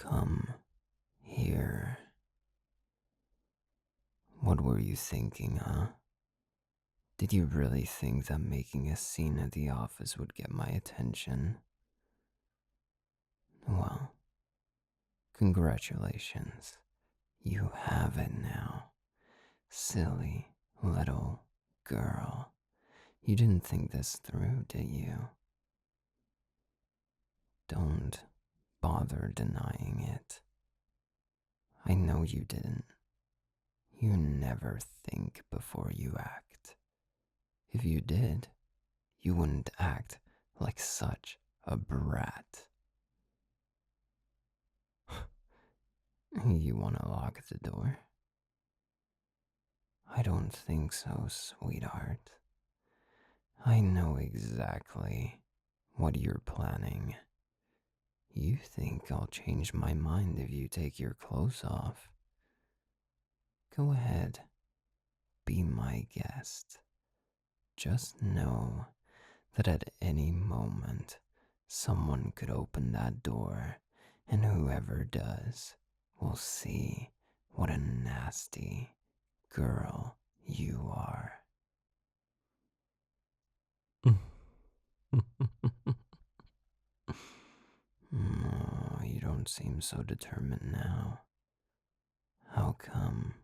come here. What were you thinking, huh? Did you really think that making a scene at the office would get my attention? Well, congratulations. You have it now. Silly little girl. You didn't think this through, did you? Don't bother denying it. I know you didn't. You never think before you act. If you did, you wouldn't act like such a brat. You want to lock the door? I don't think so, sweetheart. I know exactly what you're planning. You think I'll change my mind if you take your clothes off? Go ahead, be my guest. Just know that at any moment, someone could open that door, and whoever does will see what a nasty girl you are. Oh, you don't seem so determined now. How come?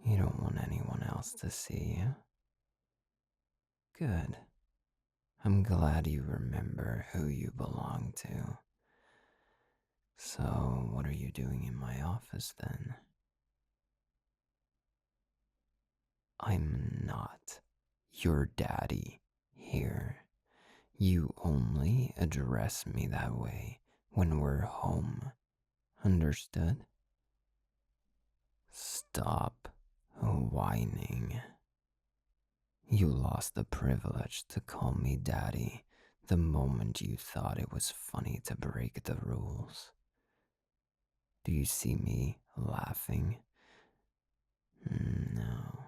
You don't want anyone else to see you? Good. I'm glad you remember who you belong to. So, what are you doing in my office then? I'm not your daddy here. You only address me that way when we're home. Understood? Stop whining. You lost the privilege to call me daddy the moment you thought it was funny to break the rules. Do you see me laughing? No,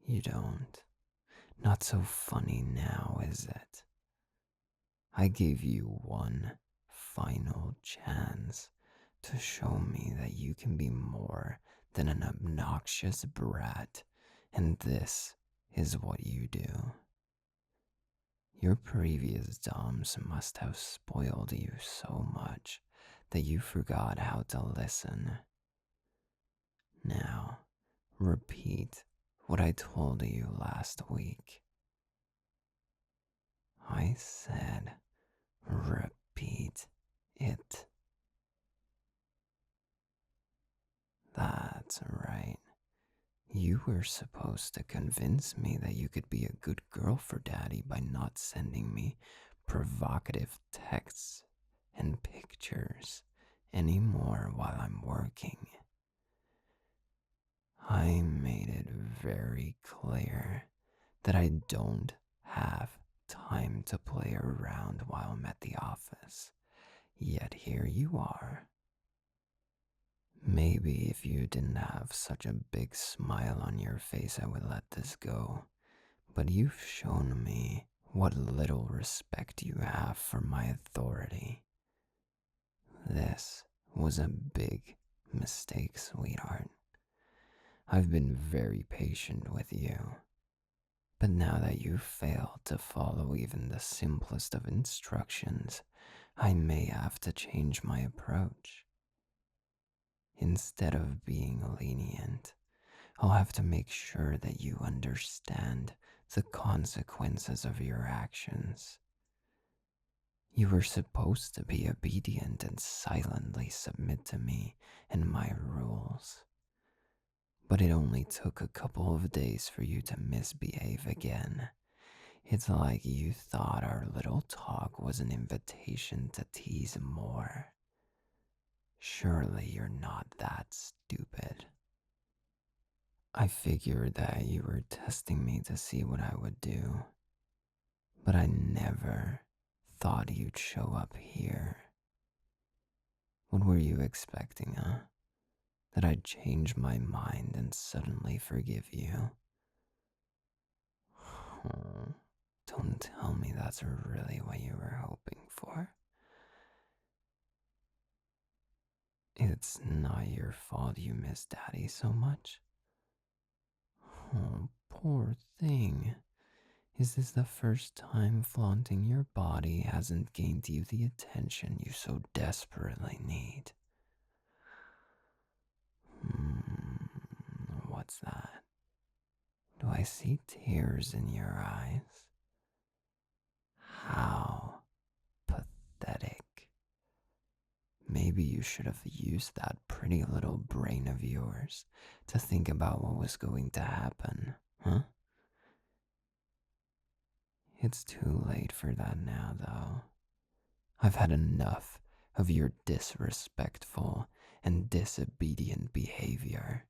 you don't. Not so funny now, is it? I gave you one final chance to show me that you can be more than an obnoxious brat, and this is what you do. Your previous doms must have spoiled you so much that you forgot how to listen. Now, repeat what I told you last week. I said, repeat it. That's right. You were supposed to convince me that you could be a good girl for daddy by not sending me provocative texts and pictures anymore while I'm working. I made it very clear that I don't have time to play around while I'm at the office. Yet here you are. Maybe if you didn't have such a big smile on your face, I would let this go. But you've shown me what little respect you have for my authority. This was a big mistake, sweetheart. I've been very patient with you. But now that you've failed to follow even the simplest of instructions, I may have to change my approach. Instead of being lenient, I'll have to make sure that you understand the consequences of your actions. You were supposed to be obedient and silently submit to me and my rules. But it only took a couple of days for you to misbehave again. It's like you thought our little talk was an invitation to tease more. Surely you're not that stupid. I figured that you were testing me to see what I would do, but I never thought you'd show up here. What were you expecting, huh? That I'd change my mind and suddenly forgive you? Oh, don't tell me that's really what you were hoping for. It's not your fault you miss Daddy so much. Oh, poor thing. Is this the first time flaunting your body hasn't gained you the attention you so desperately need? What's that? Do I see tears in your eyes? How pathetic. Maybe you should have used that pretty little brain of yours to think about what was going to happen, huh? It's too late for that now, though. I've had enough of your disrespectful and disobedient behavior.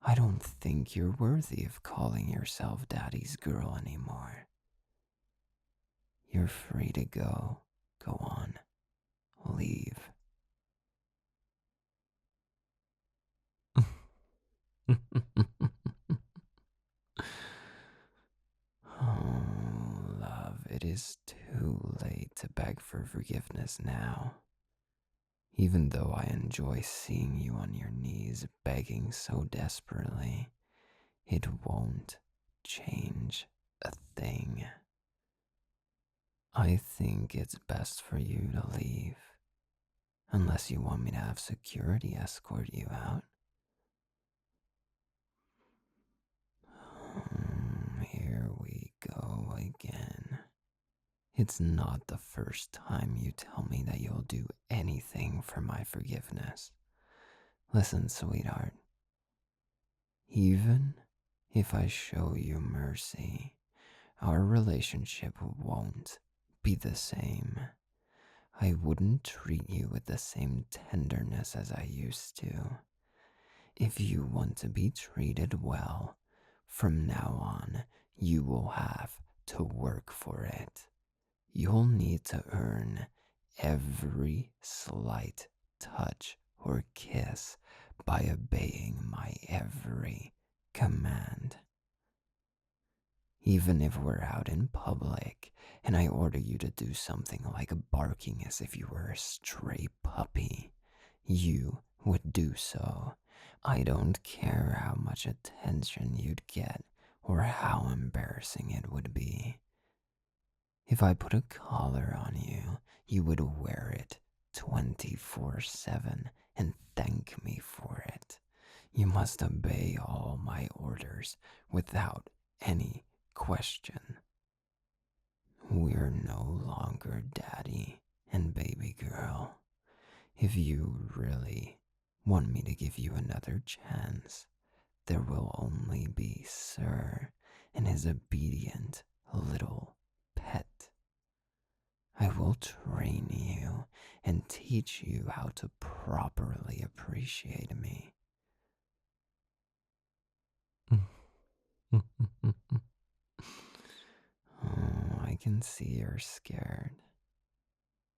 I don't think you're worthy of calling yourself Daddy's girl anymore. You're free to go. Go on. Leave. Oh, love, it is too late to beg for forgiveness now. Even though I enjoy seeing you on your knees begging so desperately, it won't change a thing. I think it's best for you to leave, unless you want me to have security escort you out. Here we go again. It's not the first time you tell me that you'll do anything for my forgiveness. Listen, sweetheart. Even if I show you mercy, our relationship won't be the same. I wouldn't treat you with the same tenderness as I used to. If you want to be treated well, from now on, you will have to work for it. You'll need to earn every slight touch or kiss by obeying my every command. Even if we're out in public and I order you to do something like barking as if you were a stray puppy, you would do so. I don't care how much attention you'd get or how embarrassing it would be. If I put a collar on you, you would wear it 24/7 and thank me for it. You must obey all my orders without any question. We're no longer daddy and baby girl. If you really want me to give you another chance, there will only be Sir and his obedient little pet. I will train you and teach you how to properly appreciate me. Oh, I can see you're scared.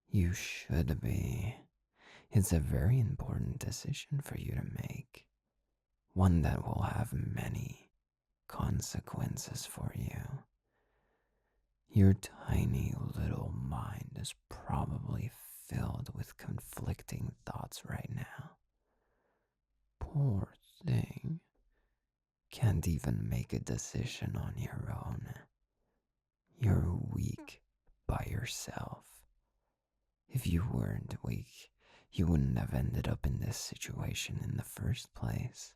You should be. It's a very important decision for you to make. One that will have many consequences for you. Your tiny little mind is probably filled with conflicting thoughts right now. Poor thing. Can't even make a decision on your own. You're weak by yourself. If you weren't weak, you wouldn't have ended up in this situation in the first place.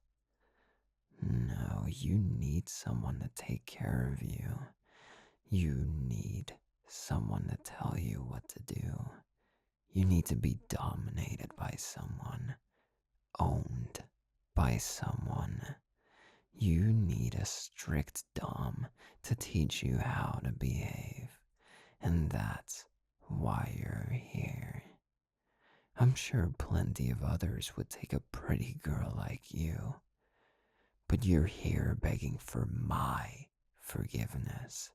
No, you need someone to take care of you. You need someone to tell you what to do. You need to be dominated by someone, owned by someone. You need a strict dom to teach you how to behave. And that's why you're here. I'm sure plenty of others would take a pretty girl like you. But you're here begging for my forgiveness.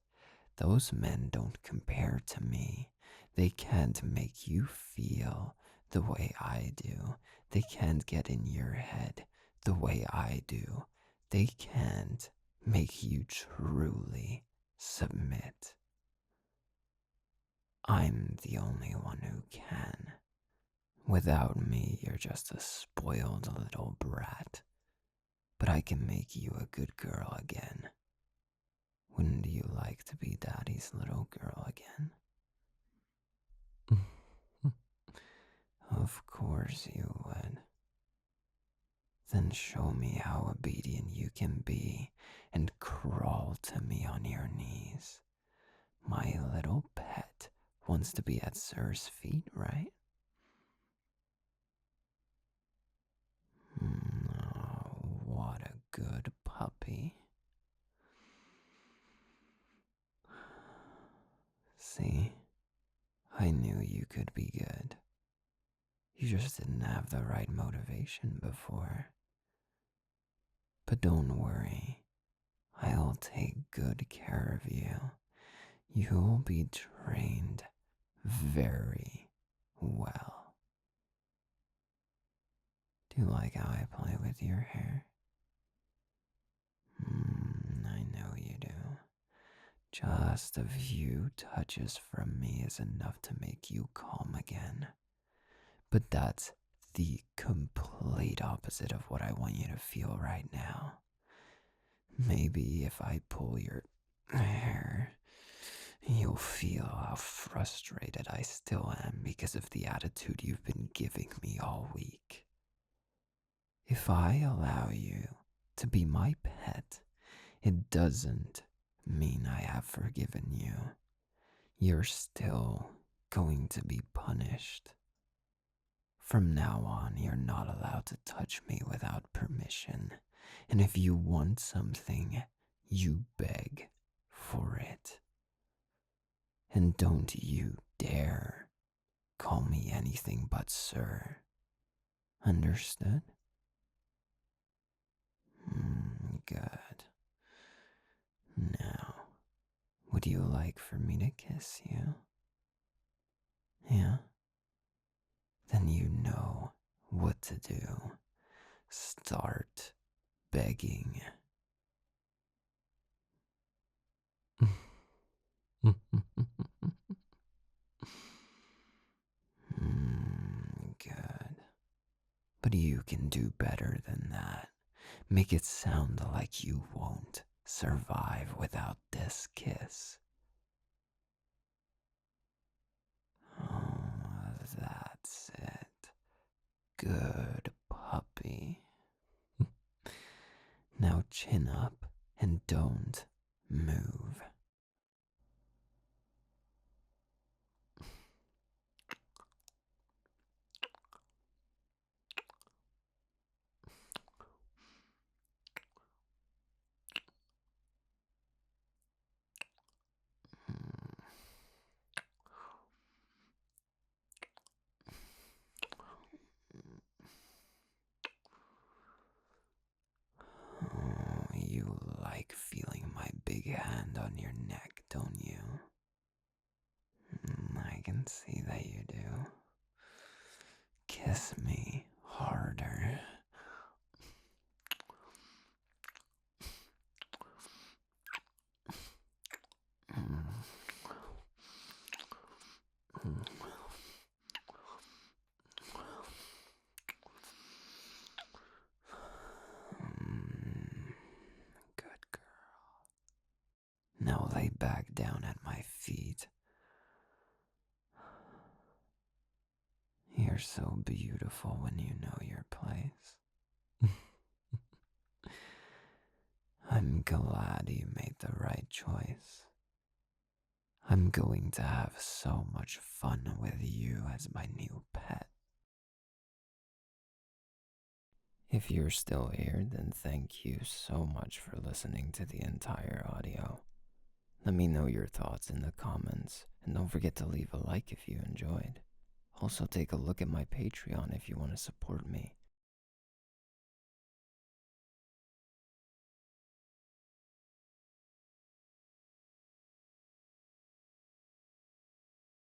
Those men don't compare to me. They can't make you feel the way I do. They can't get in your head the way I do. They can't make you truly submit. I'm the only one who can. Without me, you're just a spoiled little brat. But I can make you a good girl again. Wouldn't you like to be Daddy's little girl again? Of course you would. Then show me how obedient you can be and crawl to me on your knees. My little pet wants to be at Sir's feet, right? Oh, what a good puppy. See, I knew you could be good. You just didn't have the right motivation before. But don't worry, I'll take good care of you. You'll be trained very well. Do you like how I play with your hair? I know you do. Just a few touches from me is enough to make you calm again. But that's the complete opposite of what I want you to feel right now. Maybe if I pull your hair, you'll feel how frustrated I still am because of the attitude you've been giving me all week. If I allow you to be my pet, it doesn't mean I have forgiven you. You're still going to be punished. From now on, you're not allowed to touch me without permission. And if you want something, you beg for it. And don't you dare call me anything but sir. Understood? Good. Now, would you like for me to kiss you? Yeah? Then you know what to do. Start begging. Good. But you can do better than that. Make it sound like you won't survive without this kiss. Oh, that's it. Good puppy. Now chin up and don't move. Oh, you like feeling my big hand on your neck, don't you? I can see that you do. Kiss me harder. Good girl. Now lay back down at my feet. You're so beautiful when you know your place. I'm glad you made the right choice. I'm going to have so much fun with you as my new pet. If you're still here, then thank you so much for listening to the entire audio. Let me know your thoughts in the comments, and don't forget to leave a like if you enjoyed. Also, take a look at my Patreon if you want to support me.